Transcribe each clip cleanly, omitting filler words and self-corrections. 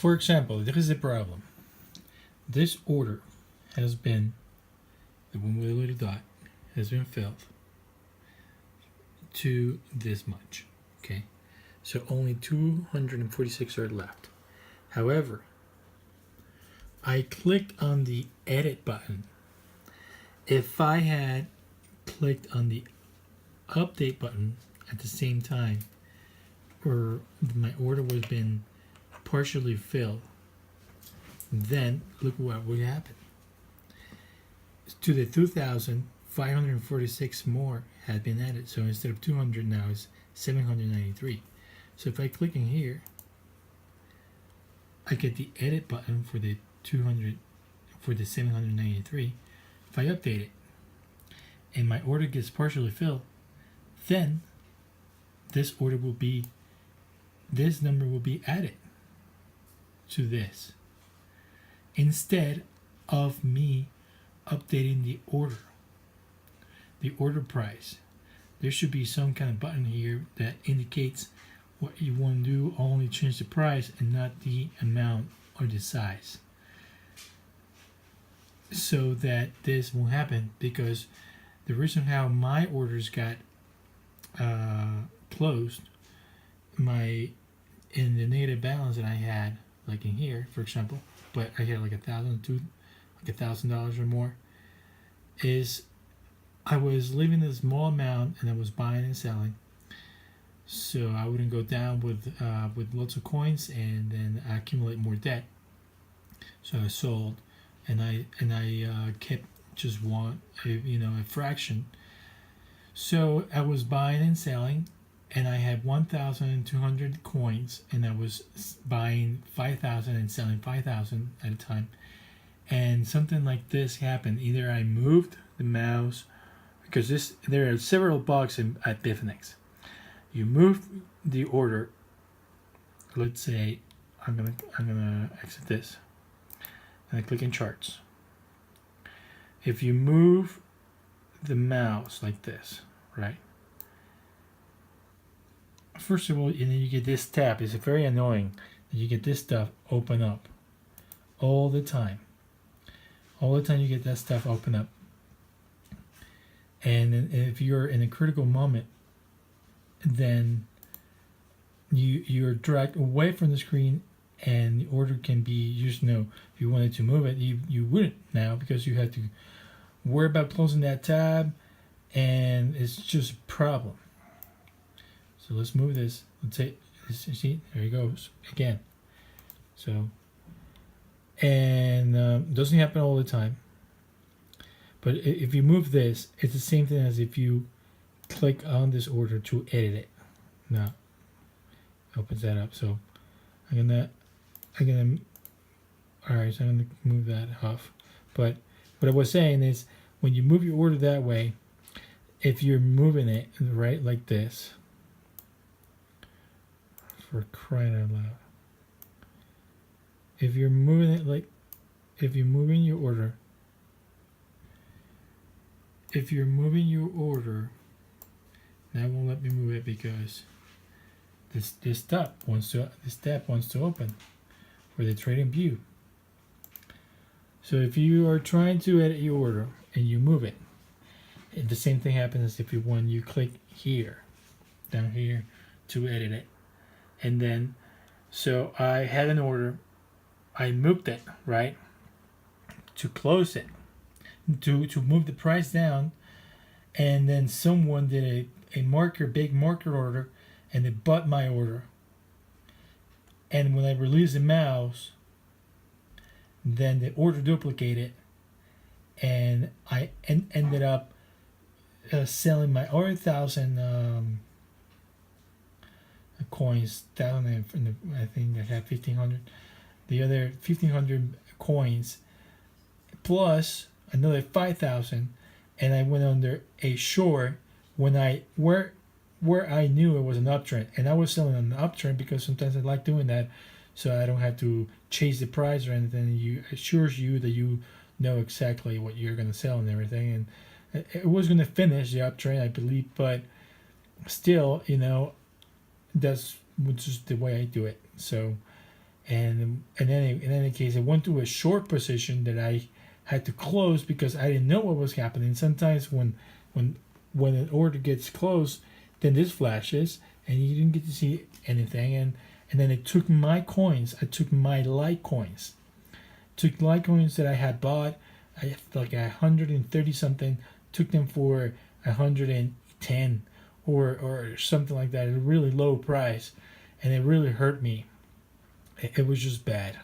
For example, there is a problem. This order has been, the one with the little dot, has been filled to this much. Okay, so only 246 are left. However, I clicked on the edit button. If I had clicked on the update button at the same time, or my order was been partially filled, then look what would happen. To the 2,546 more had been added. So instead of 200 now it's 793. So if I click in here, I get the edit button for the 200 for the 793. If I update it and my order gets partially filled, then this order will be, this number will be added to this instead of me updating the order price. There should be some kind of button here that indicates what you want to do, only change the price and not the amount or the size, so that this won't happen. Because the reason how my orders got closed, in the negative balance that I had, like in here for example, but I had like $1,000 or more, is I was leaving a small amount and I was buying and selling, so I wouldn't go down with lots of coins and then accumulate more debt. So I sold, and I kept just a fraction. So I was buying and selling, and I had 1,200 coins, and I was buying 5,000 and selling 5,000 at a time. And something like this happened. Either I moved the mouse, because there are several bugs at bitfinex. You move the order. Let's say I'm gonna exit this, and I click in charts. If you move the mouse like this, right? First of all, and then you get this tab. It's very annoying that you get this stuff open up all the time. All the time you get that stuff open up. And if you're in a critical moment, then you're dragged away from the screen, and the order can be if you wanted to move it, you wouldn't now, because you have to worry about closing that tab, and it's just a problem. So let's move this. Let's say, see, there it goes again. So, and doesn't happen all the time. But if you move this, it's the same thing as if you click on this order to edit it. Now, opens that up. So I'm gonna, all right. So I'm gonna move that off. But what I was saying is, when you move your order that way, if you're moving it right like this, for crying out loud, if you're moving it like, if you're moving your order, now it won't let me move it because this tab wants to open for the trading view. So if you are trying to edit your order and you move it, the same thing happens as when you click here, down here, to edit it. And then, so I had an order, I moved it, right, to close it, to move the price down, and then someone did a big marker order, and they bought my order. And when I released the mouse, then the order duplicated, and I ended up selling my other 1,000 coins down in I think I had 1,500. The other 1,500 coins plus another 5,000, and I went under a short where I knew it was an uptrend, and I was selling on an uptrend because sometimes I like doing that, so I don't have to chase the price or anything. You assures you that you know exactly what you're going to sell and everything, and it was going to finish the uptrend, I believe, but still, that's just the way I do it. So, and then in any case, it went to a short position that I had to close because I didn't know what was happening. Sometimes when an order gets closed, then this flashes and you didn't get to see anything, and then it took my coins. I took my Litecoins, that I had bought. I had like 130 something. Took them for 110 or something like that. A really low price, and it really hurt me. It was just bad.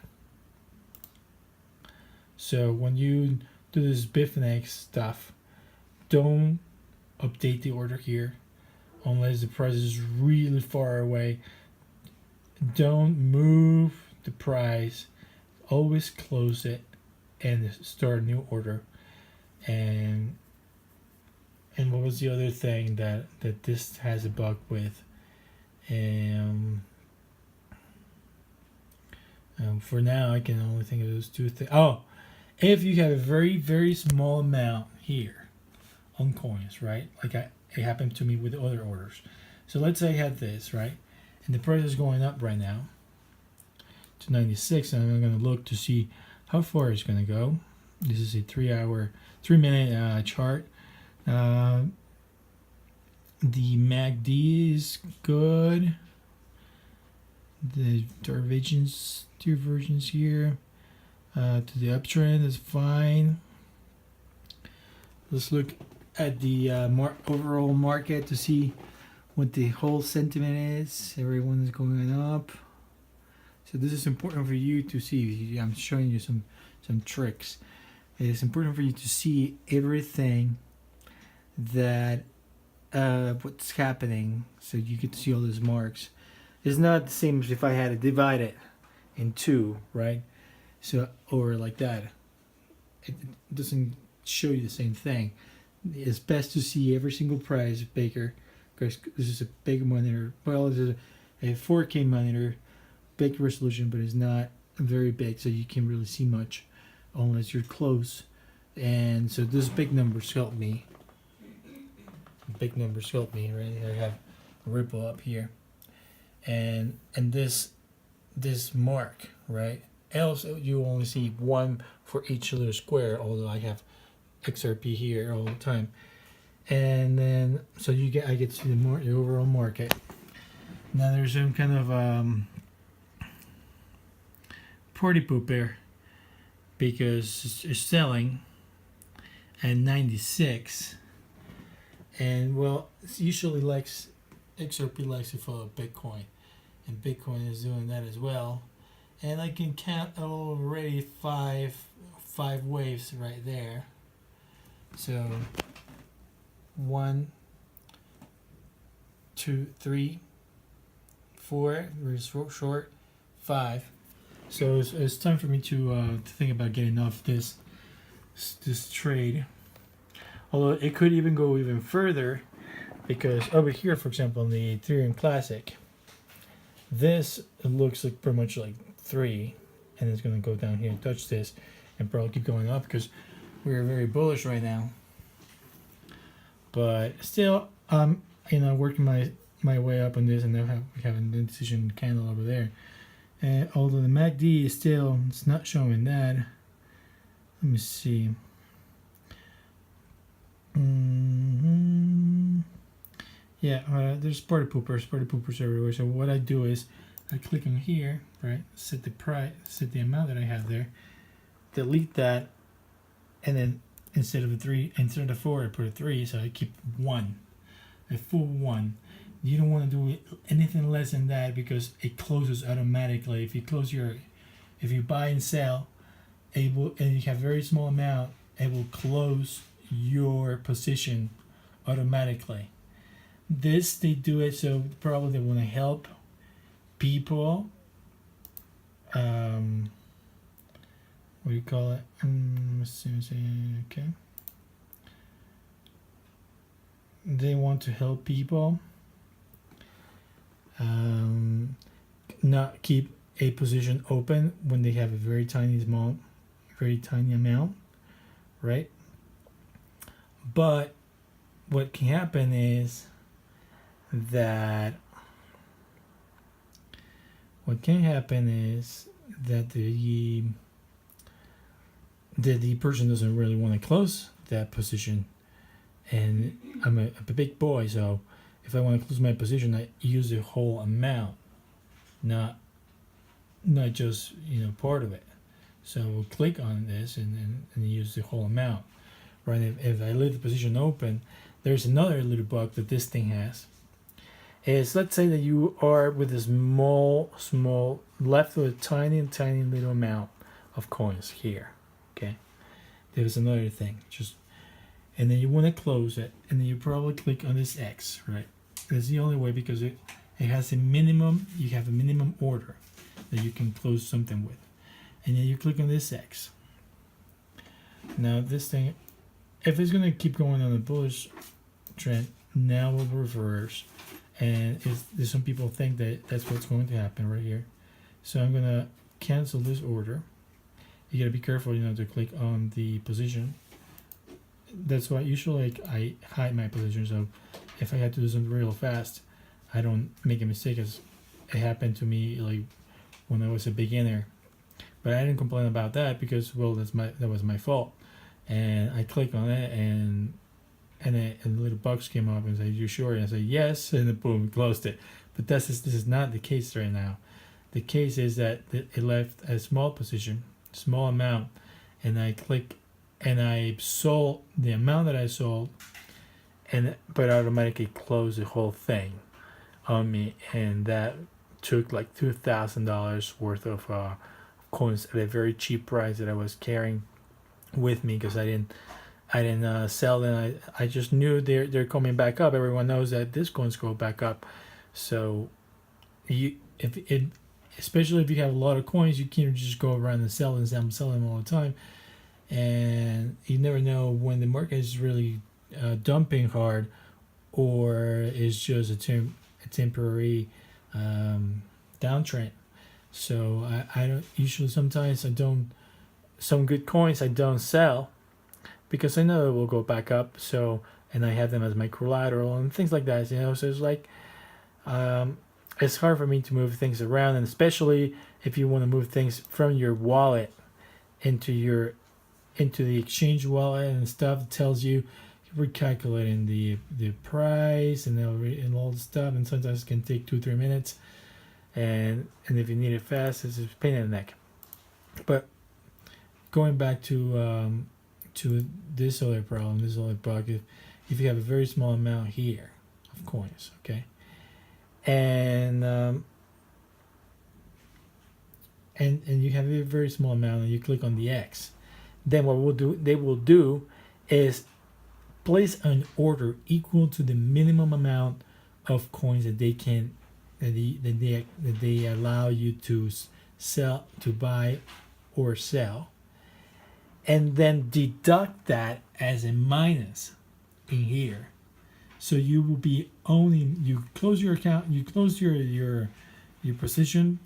So when you do this bitfinex stuff, don't update the order here unless the price is really far away. Don't move the price. Always close it and start a new order. And what was the other thing that this has a bug with? For now, I can only think of those two things. Oh, if you have a very, very small amount here on coins, right? Like it happened to me with other orders. So let's say I had this, right? And the price is going up right now to 96, and I'm going to look to see how far it's going to go. This is a 3-minute chart. The MACD is good. The divergence here to the uptrend is fine. Let's look at the overall market to see what the whole sentiment is. Everyone is going up. So this is important for you to see. I'm showing you some tricks. It is important for you to see everything that what's happening, so you get to see all those marks. It's not the same as if I had to divide it in two, right? So, or like that. It doesn't show you the same thing. It's best to see every single price bigger, because this is a big monitor. Well, this is a 4K monitor, big resolution, but it's not very big, so you can't really see much unless you're close. And so those big numbers help me. Right? I have a ripple up here, and this mark, right? Else you only see one for each little square, although I have XRP here all the time. And then so I get to see the overall market. Now there's some kind of party poop there, because it's selling at 96, and well, it's usually XRP likes to follow Bitcoin, and Bitcoin is doing that as well. And I can count already five waves right there. So 1, 2, 3, 4. We're short 5. So it's time for me to think about getting off this trade. Although it could even go even further, because over here, for example, in the Ethereum Classic, this looks like pretty much like 3, and it's going to go down here and touch this and probably keep going up because we're very bullish right now. But still, working my way up on this, and now we have an indecision candle over there. And although the MACD is still, it's not showing that. Let me see. Yeah, there's party poopers everywhere. So what I do is I click on here, right? Set the price, set the amount that I have there, delete that, and then instead of 4, I put a 3. So I keep 1, a full 1. You don't want to do anything less than that because it closes automatically. If you buy and sell, and you have very small amount, it will close your position automatically. This, they do it so probably they want to help people. What do you call it? Okay. They want to help people. Not keep a position open when they have a very tiny amount, right? But what can happen is that the person doesn't really want to close that position, and I'm a big boy, so if I want to close my position, I use the whole amount, not just part of it. So we'll click on this and use the whole amount, right? If I leave the position open, there's another little bug that this thing has. Is let's say that you are with a small left with a tiny little amount of coins here. Okay, there's another thing, and then you want to close it, and then you probably click on this X, right? That's the only way, because it has a minimum. You have a minimum order that you can close something with, and then you click on this X. Now this thing, if it's gonna keep going on the bullish trend, now we'll reverse. And there's some people think that that's what's going to happen right here. So I'm gonna cancel this order. You gotta be careful, to click on the position. That's why usually I hide my position. So if I had to do something real fast, I don't make a mistake, as it happened to me like when I was a beginner. But I didn't complain about that, because that was my fault. And I click on it, and the little box came up and said, "You sure?" And I said yes, and then boom, closed it. But this is not the case right now. The case is that it left a small position, small amount, and I click, and I sold the amount that I sold, but automatically closed the whole thing on me, and that took like $2,000 worth of coins at a very cheap price that I was carrying with me, because I didn't sell them. I just knew they're coming back up. Everyone knows that this coins go back up. So especially if you have a lot of coins, you can't just go around and sell them all the time. And you never know when the market is really dumping hard, or is just a temporary downtrend. So I don't usually. Sometimes I don't. Some good coins I don't sell, because I know it will go back up. So, and I have them as my collateral and things like that. So it's like, it's hard for me to move things around, and especially if you want to move things from your wallet into the exchange wallet and stuff. It tells you recalculating the price and all the stuff, and sometimes it can take 2-3 minutes. And if you need it fast, it's a pain in the neck. But going back to this other problem, this other bug, if you have a very small amount here of coins, okay, and you have a very small amount, and you click on the X, then what they will do is place an order equal to the minimum amount of coins that they allow you to sell, to buy or sell, and then deduct that as a minus in here. So you will be owning. You close your account. You close your position,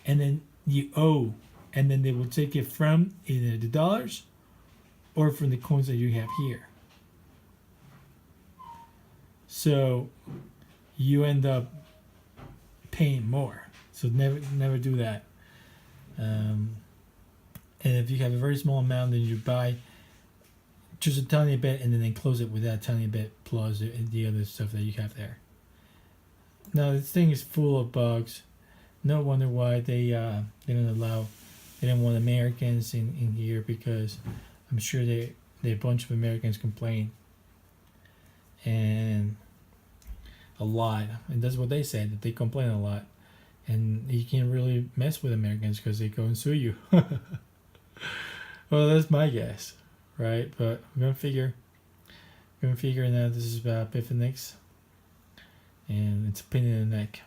and then you owe, and then they will take it from either the dollars or from the coins that you have here. So you end up paying more. So never do that. And if you have a very small amount, then you buy just a tiny bit, and then close it with that tiny bit plus the other stuff that you have there. Now this thing is full of bugs. No wonder why they didn't want Americans in here, because I'm sure a bunch of Americans complain, and a lot, and that's what they said, that they complain a lot, and you can't really mess with Americans because they go and sue you. Well, that's my guess, right? But I'm gonna figure now this is about bitfinex, and it's a pain in the neck.